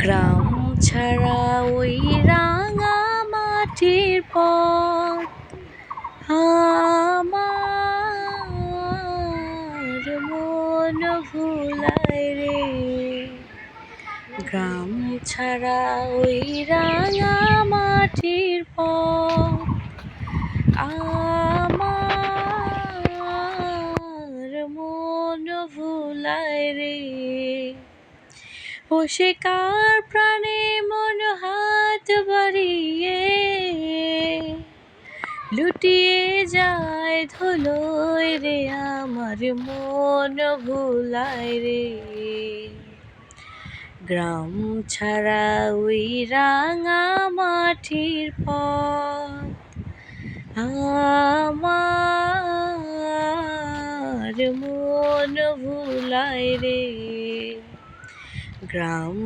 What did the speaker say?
গ্রাম ছাড়া ওই রাঙা মাটির পথ আমার মন ভুলায় রে। গ্রাম ছাড়া ওই রাঙা মাটির পথ আমার মন ভুলায় রে। ও সে কার প্রাণে মন হাত বাড়িয়ে লুটিয়ে যায় ধুলোয় রে, আমার মন ভুলায় রে। গ্রাম ছাড়া ওই রাঙা মাটির পথ আমার মন ভুলায় রে। গ্রাম